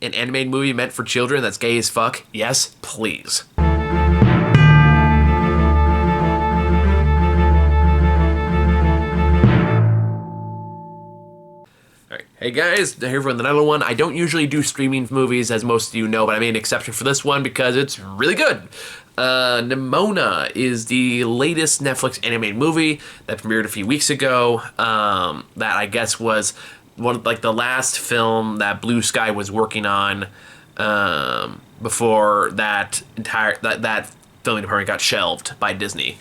an animated movie meant for children that's gay as fuck? Yes, please. Hey guys, here for another one. I don't usually do streaming movies, as most of you know, but I made an exception for this one because it's really good. Nimona is the latest Netflix animated movie that premiered a few weeks ago. That I guess was the last film that Blue Sky was working on before that filming department got shelved by Disney,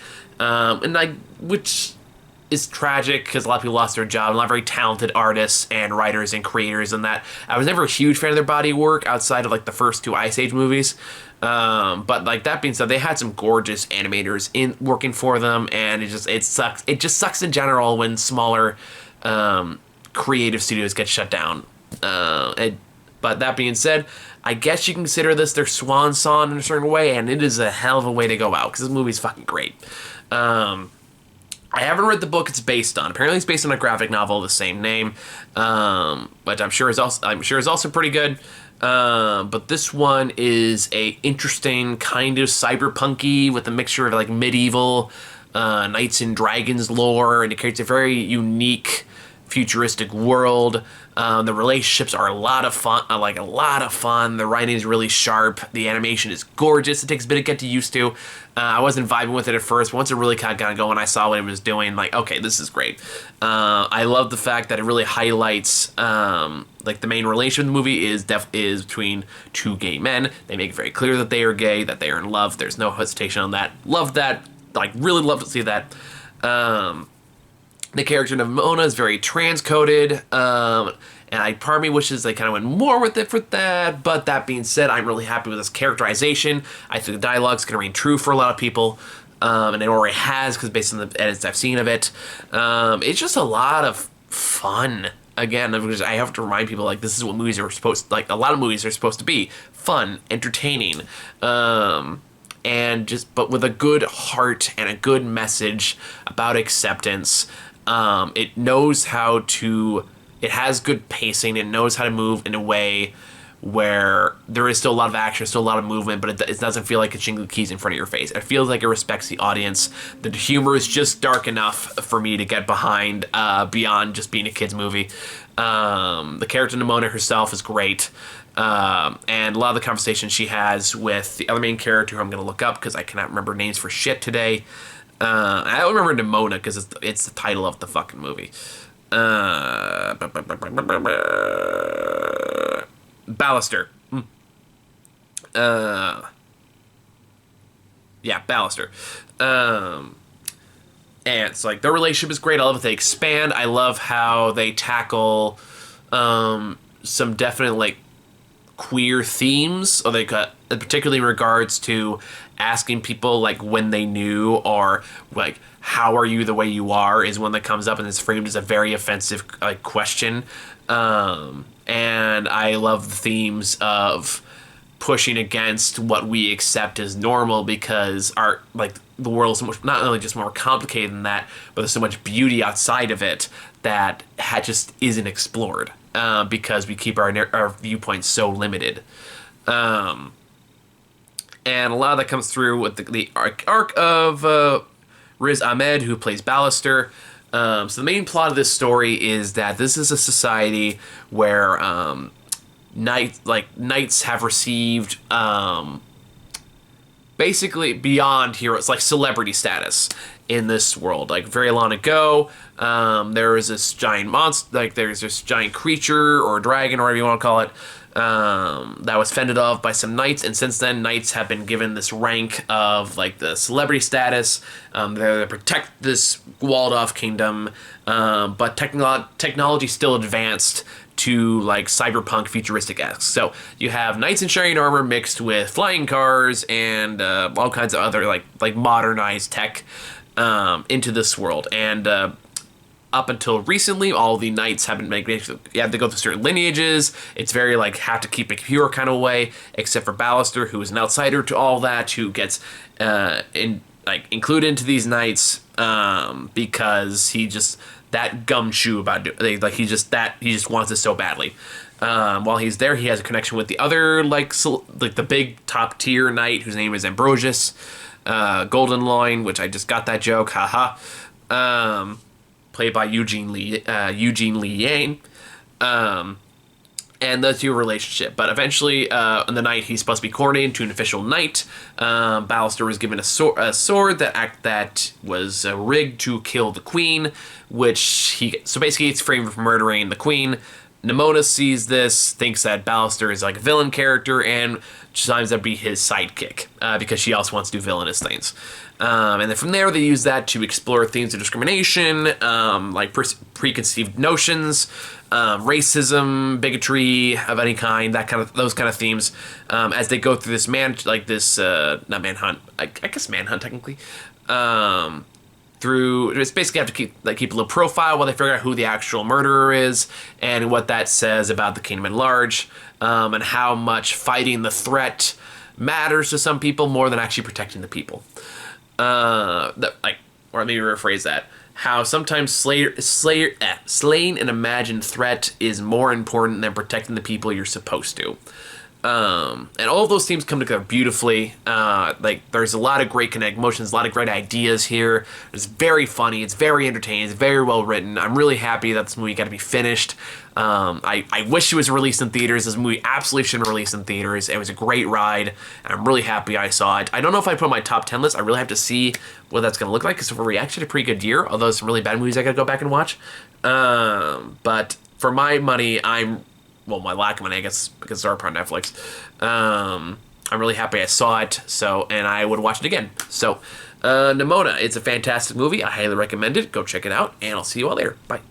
which is tragic because a lot of people lost their job. A lot of very talented artists and writers and creators, and that I was never a huge fan of their body work outside of the first two Ice Age movies. But that being said, they had some gorgeous animators in working for them, and it sucks. It just sucks in general when smaller creative studios get shut down. But that being said, I guess you can consider this their swan song in a certain way, and it is a hell of a way to go out because this movie's fucking great. I haven't read the book it's based on. Apparently, it's based on a graphic novel of the same name, but I'm sure is also pretty good. But this one is a interesting kind of cyberpunky with a mixture of medieval knights and dragons lore, and it creates a very unique futuristic world. The relationships are a lot of fun. The writing is really sharp. The animation is gorgeous. It takes a bit to get used to. I wasn't vibing with it at first, but once it really kind of got going, I saw what it was doing. Okay, this is great. I love the fact that it really highlights the main relation in the movie is between two gay men. They make it very clear that they are gay, that they are in love. There's no hesitation on that. Love that. Really love to see that. The character Nimona is very transcoded, and part of me wishes they kind of went more with it for that, but that being said, I'm really happy with this characterization. I think the dialogue's going to ring true for a lot of people, and it already has, because based on the edits I've seen of it. It's just a lot of fun. Again, I have to remind people, this is what movies are supposed to, a lot of movies are supposed to be. Fun, entertaining, but with a good heart and a good message about acceptance. It knows it has good pacing. It knows how to move in a way where there is still a lot of action, still a lot of movement, but it doesn't feel like it's jingling keys in front of your face. It feels like it respects the audience. The humor is just dark enough for me to get behind, beyond just being a kid's movie. The character Nimona herself is great. And a lot of the conversation she has with the other main character, who I'm going to look up because I cannot remember names for shit today. I don't remember Nimona because it's the title of the fucking movie. Ballister. Yeah, Ballister. And it's their relationship is great. I love that they expand. I love how they tackle some definite queer themes, or particularly in regards to asking people when they knew, or how are you the way you are, is one that comes up and is framed as a very offensive question. And I love the themes of pushing against what we accept as normal, because the world is so much, not only just more complicated than that, but there's so much beauty outside of it that just isn't explored, because we keep our viewpoints so limited. And a lot of that comes through with the arc of Riz Ahmed, who plays Ballister. So the main plot of this story is that this is a society where knights have received basically beyond heroes, celebrity status in this world. Very long ago, there was this giant monster, there's this giant creature or dragon or whatever you want to call it, that was fended off by some knights, and since then knights have been given this rank of the celebrity status. They're to protect this walled off kingdom, but technology still advanced to cyberpunk futuristic-esque. So you have knights in shining armor mixed with flying cars and all kinds of other modernized tech into this world. And up until recently, all the knights have been you have to go through certain lineages. It's very have to keep it pure kind of way, except for Ballister, who is an outsider to all that, who gets included into these knights because he just that gumshoe about it. He just wants it so badly. While he's there, he has a connection with the other, like the big top tier knight whose name is Ambrosius, Golden Loin, which I just got that joke, haha. Played by Eugene Lee Yang. And that's your relationship. But eventually, on the night he's supposed to be coronated to an official knight, Ballister was given a sword that was rigged to kill the queen, so basically it's framed for murdering the queen. Nimona sees this, thinks that Ballister is like a villain character, and decides to be his sidekick, because she also wants to do villainous things. And then from there, they use that to explore themes of discrimination, like preconceived notions, racism, bigotry of any kind, those kind of themes, as they go through this not manhunt, I guess manhunt technically. It's basically have to keep a little profile while they figure out who the actual murderer is and what that says about the kingdom at large, and how much fighting the threat matters to some people more than actually protecting the people. Or let me rephrase that. How sometimes slaying an imagined threat is more important than protecting the people you're supposed to. And all of those themes come together beautifully. There's a lot of great kinetic motions, a lot of great ideas here. It's very funny, it's very entertaining, it's very well written. I'm really happy that this movie got to be finished. I wish it was released in theaters. This movie absolutely should have been released in theaters. It was a great ride, and I'm really happy I saw it. I don't know if I put on my top 10 list. I really have to see what that's going to look like, because we actually had a pretty good year, although some really bad movies I got to go back and watch. But for my money, my lack of money, I guess, because it's already on Netflix. I'm really happy I saw it, and I would watch it again. So, Nimona, it's a fantastic movie. I highly recommend it. Go check it out, and I'll see you all later. Bye.